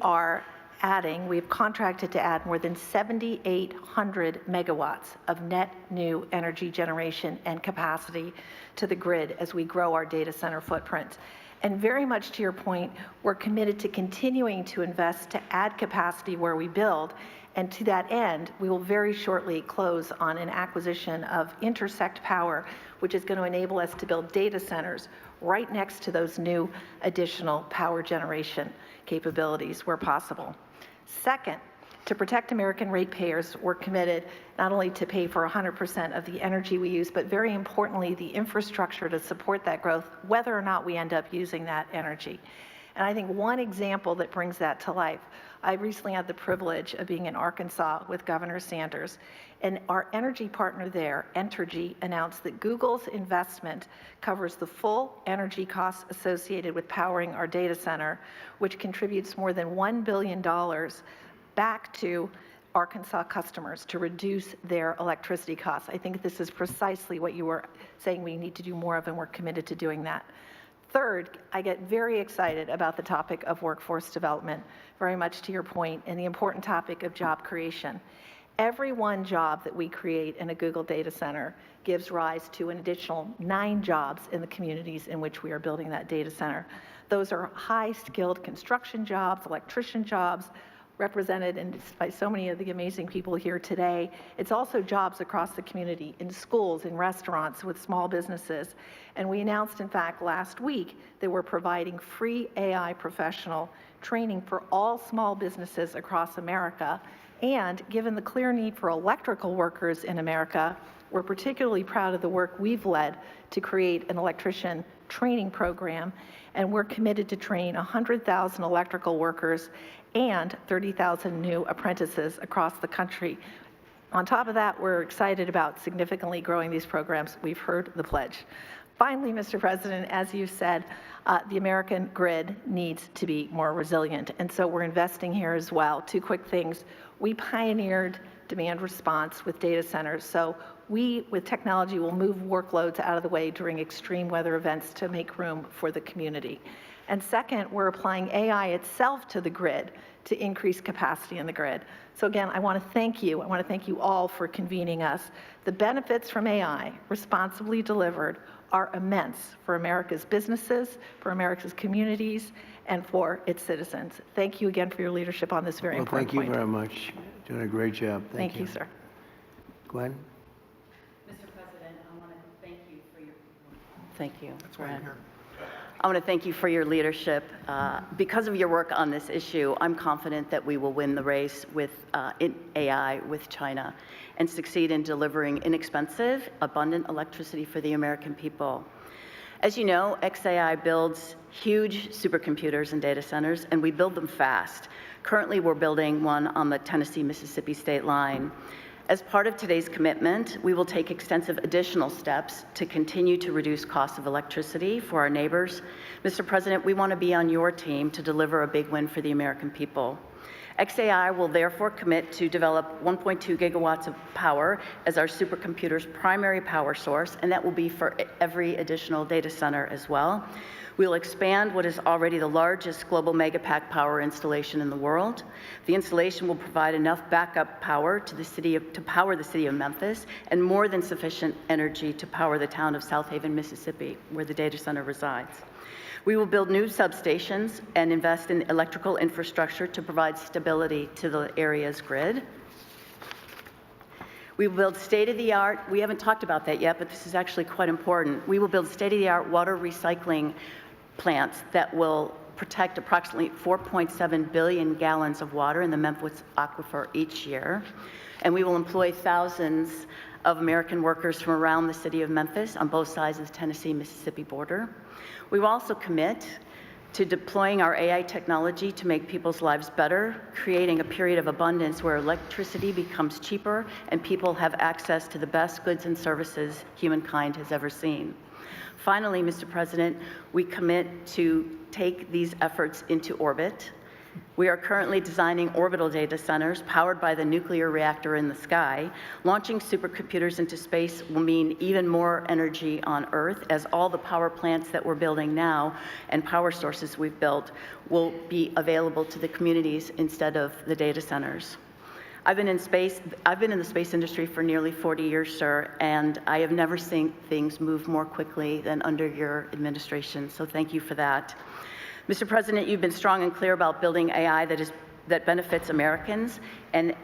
contracted to add more than 7,800 megawatts of net new energy generation and capacity to the grid as we grow our data center footprint. And very much to your point, we're committed to continuing to invest to add capacity where we build. And to that end, we will very shortly close on an acquisition of Intersect Power, which is going to enable us to build data centers right next to those new additional power generation capabilities where possible. Second, to protect American ratepayers, we're committed not only to pay for 100% of the energy we use, but very importantly, the infrastructure to support that growth, whether or not we end up using that energy. And I think one example that brings that to life, I recently had the privilege of being in Arkansas with Governor Sanders, and our energy partner there, Entergy, announced that Google's investment covers the full energy costs associated with powering our data center, which contributes more than $1 billion back to Arkansas customers to reduce their electricity costs. I think this is precisely what you were saying we need to do more of, and we're committed to doing that. Third, I get very excited about the topic of workforce development, very much to your point, and the important topic of job creation. Every one job that we create in a Google data center gives rise to an additional 9 jobs in the communities in which we are building that data center. Those are high-skilled construction jobs, electrician jobs, represented by so many of the amazing people here today. It's also jobs across the community, in schools, in restaurants, with small businesses. And we announced, in fact, last week that we're providing free AI professional training for all small businesses across America. And given the clear need for electrical workers in America, we're particularly proud of the work we've led to create an electrician training program. And we're committed to train 100,000 electrical workers and 30,000 new apprentices across the country. On top of that, we're excited about significantly growing these programs. We've heard the pledge. Finally, Mr. President, as you said, the American grid needs to be more resilient, and so we're investing here as well. 2 quick things. We pioneered demand response with data centers, so we, with technology, will move workloads out of the way during extreme weather events to make room for the community. And second, we're applying AI itself to the grid to increase capacity in the grid. So again, I want to thank you. I want to thank you all for convening us. The benefits from AI, responsibly delivered, are immense for America's businesses, for America's communities, and for its citizens. Thank you again for your leadership on this very important point.
Thank you very much. Doing a great job.
Thank you, sir.
Gwen?
Mr. President, I want to thank you for your Thank you. I want to thank you for your leadership. Because of your work on this issue, I'm confident that we will win the race with in AI with China and succeed in delivering inexpensive, abundant electricity for the American people. As you know, XAI builds huge supercomputers and data centers, and we build them fast. Currently, we're building one on the Tennessee-Mississippi state line. As part of today's commitment, we will take extensive additional steps to continue to reduce costs of electricity for our neighbors. Mr. President, we want to be on your team to deliver a big win for the American people. XAI will therefore commit to develop 1.2 gigawatts of power as our supercomputer's primary power source, and that will be for every additional data center as well. We'll expand what is already the largest global megapack power installation in the world. The installation will provide enough backup power to power the city of Memphis, and more than sufficient energy to power the town of South Haven, Mississippi, where the data center resides. We will build new substations and invest in electrical infrastructure to provide stability to the area's grid. We will build state-of-the-art, we haven't talked about that yet, but this is actually quite important. We will build state-of-the-art water recycling plants that will protect approximately 4.7 billion gallons of water in the Memphis aquifer each year. And we will employ thousands of American workers from around the city of Memphis on both sides of the Tennessee-Mississippi border. We will also commit to deploying our AI technology to make people's lives better, creating a period of abundance where electricity becomes cheaper and people have access to the best goods and services humankind has ever seen. Finally, Mr. President, we commit to take these efforts into orbit. We are currently designing orbital data centers powered by the nuclear reactor in the sky. Launching supercomputers into space will mean even more energy on Earth, as all the power plants that we're building now and power sources we've built will be available to the communities instead of the data centers. I've been in the space industry for nearly 40 years, sir, and I have never seen things move more quickly than under your administration, so thank you for that. Mr. President, you've been strong and clear about building AI that benefits Americans and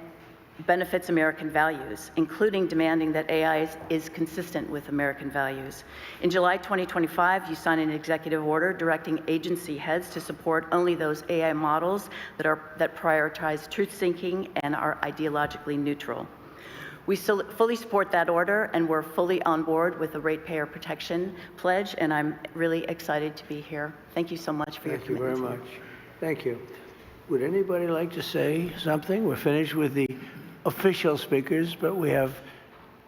benefits American values, including demanding that AI is consistent with American values. In July 2025, you signed an executive order directing agency heads to support only those AI models that prioritize truth-seeking and are ideologically neutral. We fully support that order, and we're fully on board with the Ratepayer Protection Pledge, and I'm really excited to be here. Thank you so much for your commitment.
Thank you very much. Thank you. Would anybody like to say something? We're finished with the official speakers, but we have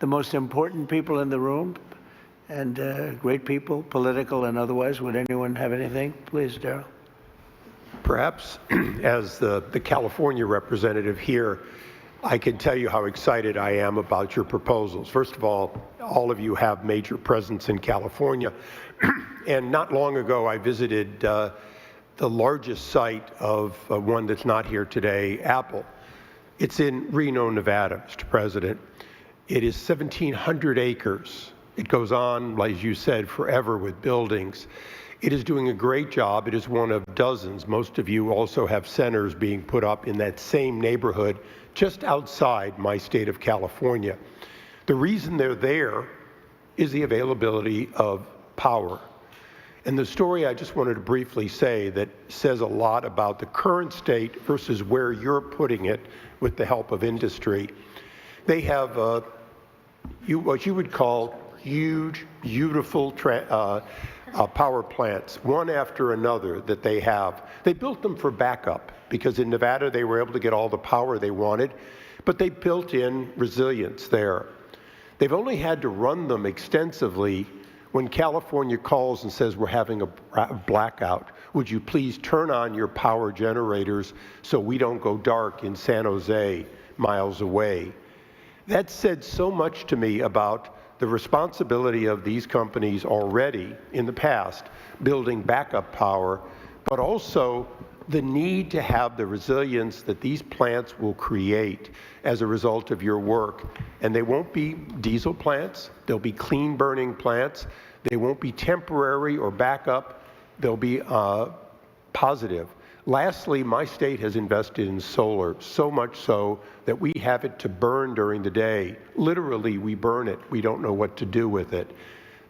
the most important people in the room, and great people, political and otherwise. Would anyone have anything? Please, Darrell.
Perhaps as the California representative here, I can tell you how excited I am about your proposals. First of all of you have major presence in California. And not long ago, I visited the largest site of one that's not here today, Apple. It's in Reno, Nevada, Mr. President. It is 1,700 acres. It goes on, as you said, forever with buildings. It is doing a great job. It is one of dozens. Most of you also have centers being put up in that same neighborhood just outside my state of California. The reason they're there is the availability of power. And the story I just wanted to briefly say that says a lot about the current state versus where you're putting it with the help of industry. They have what you would call huge, beautiful power plants, one after another that they have. They built them for backup because in Nevada they were able to get all the power they wanted, but they built in resilience there. They've only had to run them extensively when California calls and says we're having a blackout. Would you please turn on your power generators so we don't go dark in San Jose, miles away? That said so much to me about the responsibility of these companies already in the past building backup power, but also the need to have the resilience that these plants will create as a result of your work. And they won't be diesel plants, they'll be clean burning plants, they won't be temporary or backup, they'll be positive. Lastly, my state has invested in solar, so much so that we have it to burn during the day. Literally, we burn it. We don't know what to do with it.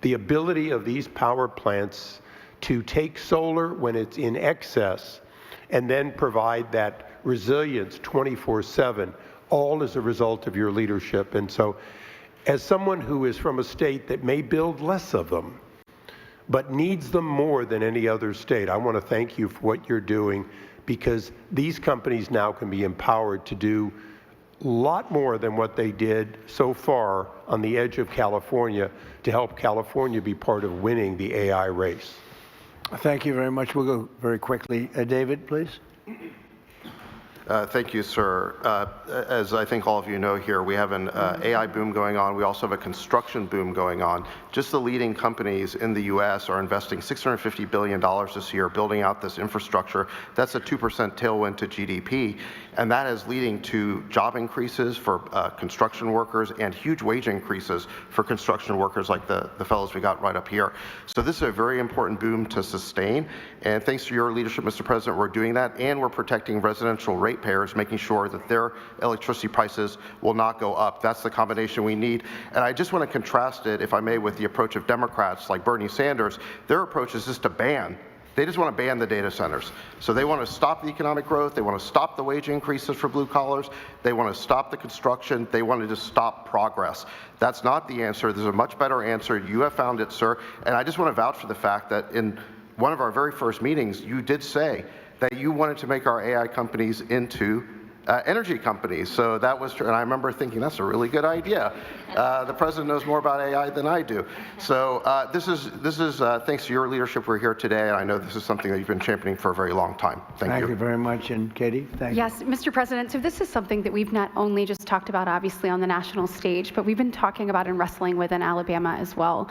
the ability of these power plants to take solar when it's in excess and then provide that resilience 24/7, all as a result of your leadership. And so, as someone who is from a state that may build less of them, but needs them more than any other state, I want to thank you for what you're doing, because these companies now can be empowered to do a lot more than what they did so far on the edge of California to help California be part of winning the AI race.
Thank you very much. We'll go very quickly. David, please.
Thank you, sir. As I think all of you know here, we have an AI boom going on. We also have a construction boom going on. Just the leading companies in the U.S. are investing $650 billion this year building out this infrastructure. That's a 2% tailwind to GDP, and that is leading to job increases for construction workers and huge wage increases for construction workers like the fellows we got right up here. So this is a very important boom to sustain, and thanks to your leadership, Mr. President, we're doing that, and we're protecting residential ratepayers, making sure that their electricity prices will not go up. That's the combination we need. And I just want to contrast it, if I may, with the approach of Democrats like Bernie Sanders. Their approach is just to ban. They just want to ban the data centers. So they want to stop the economic growth. They want to stop the wage increases for blue collars. They want to stop the construction. They want to just stop progress. That's not the answer. There's a much better answer. You have found it, sir. And I just want to vouch for the fact that in one of our very first meetings, you did say that you wanted to make our AI companies into energy companies. So that was true. And I remember thinking, that's a really good idea. The president knows more about AI than I do. So this is thanks to your leadership we're here today. And I know this is something that you've been championing for a very long time. Thank you.
Thank you very much. And Katie, thank you.
Yes, Mr. President, so this is something that we've not only just talked about, obviously, on the national stage, but we've been talking about and wrestling with in Alabama as well.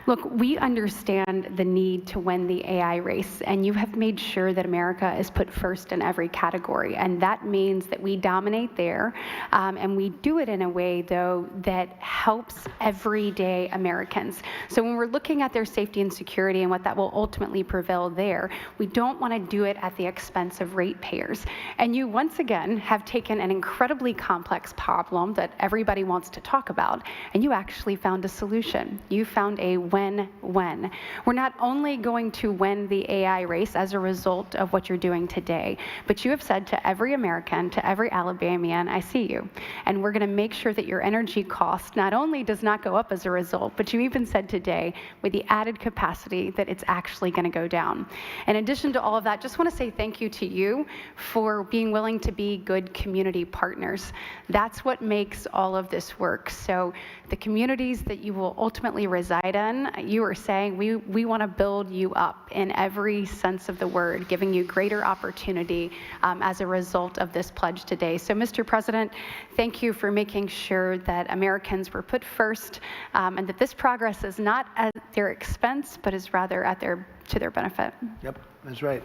Look, we understand the need to win the AI race, and you have made sure that America is put first in every category. And that means that we dominate there, and we do it in a way, though, that helps everyday Americans. So when we're looking at their safety and security and what that will ultimately prevail there, we don't want to do it at the expense of ratepayers. And you, once again, have taken an incredibly complex problem that everybody wants to talk about, and you actually found a solution. You found a win-win. We're not only going to win the AI race as a result of what you're doing today, but you have said to every American, to every Alabamian, I see you. And we're going to make sure that your energy cost not only does not go up as a result, but you even said today, with the added capacity, that it's actually going to go down. In addition to all of that, just want to say thank you to you for being willing to be good community partners. That's what makes all of this work. So the communities that you will ultimately reside in, you are saying we want to build you up in every sense of the word, giving you greater opportunity as a result of this pledge today. So, Mr. President, thank you for making sure that Americans were put first, and that this progress is not at their expense, but is rather at to their benefit.
Yep, that's right.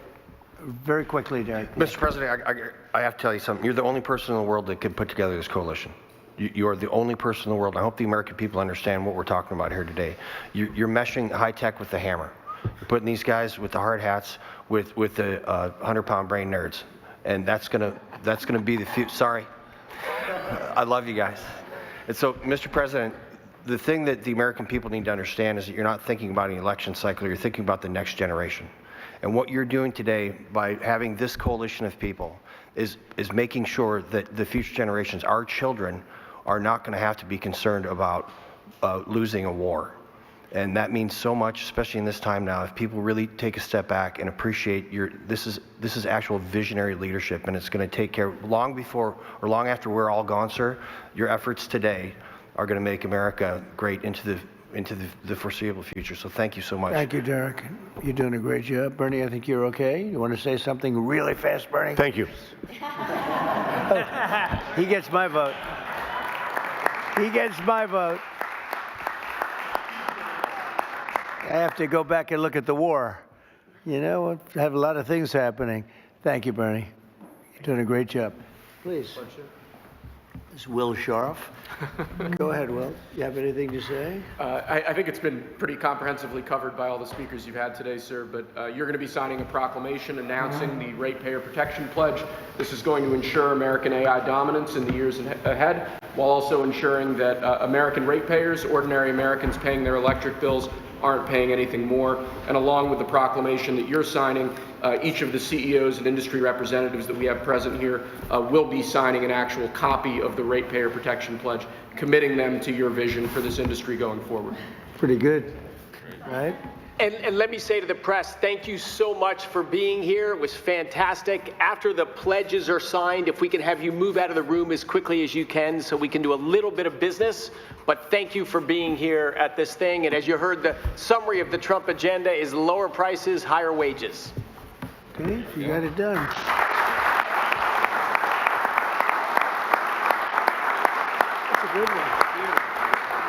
Very quickly, Derek.
Mr. President, I have to tell you something. You're the only person in the world that can put together this coalition. You are the only person in the world. I hope the American people understand what we're talking about here today. You're meshing high tech with the hammer. You're putting these guys with the hard hats with the 100-pound brain nerds, and that's gonna be the future. Sorry, I love you guys. And so, Mr. President, the thing that the American people need to understand is that you're not thinking about an election cycle. You're thinking about the next generation. And what you're doing today by having this coalition of people is making sure that the future generations, our children, are not going to have to be concerned about losing a war. And that means so much, especially in this time now, if people really take a step back and appreciate this is actual visionary leadership, and it's going to take care long before or long after we're all gone, sir. Your efforts today are going to make America great into the foreseeable future. So thank you so much.
Thank you, Derek. You're doing a great job. Bernie, I think you're okay. You want to say something really fast, Bernie?
Thank you.
He gets my vote. He gets my vote. I have to go back and look at the war. You know, we have a lot of things happening. Thank you, Bernie. You're doing a great job. Please. This is Will Scharf. Go ahead, Will. You have anything to say?
I think it's been pretty comprehensively covered by all the speakers you've had today, sir, but you're going to be signing a proclamation announcing the Ratepayer Protection Pledge. This is going to ensure American AI dominance in the years ahead, while also ensuring that American ratepayers, ordinary Americans paying their electric bills, aren't paying anything more. And along with the proclamation that you're signing, each of the CEOs and industry representatives that we have present here will be signing an actual copy of the Ratepayer Protection Pledge, committing them to your vision for this industry going forward.
Pretty good, right?
And let me say to the press, thank you so much for being here. It was fantastic. After the pledges are signed, if we can have you move out of the room as quickly as you can so we can do a little bit of business. But thank you for being here at this thing. And as you heard, the summary of the Trump agenda is lower prices, higher wages.
Okay, you got it done. That's a good one.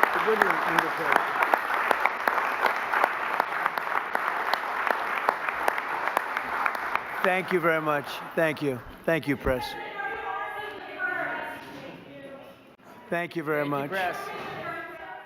It's a good one, Ingrid. Thank you very much. Thank you. Thank you, press. Thank you very much.
Thank you, press.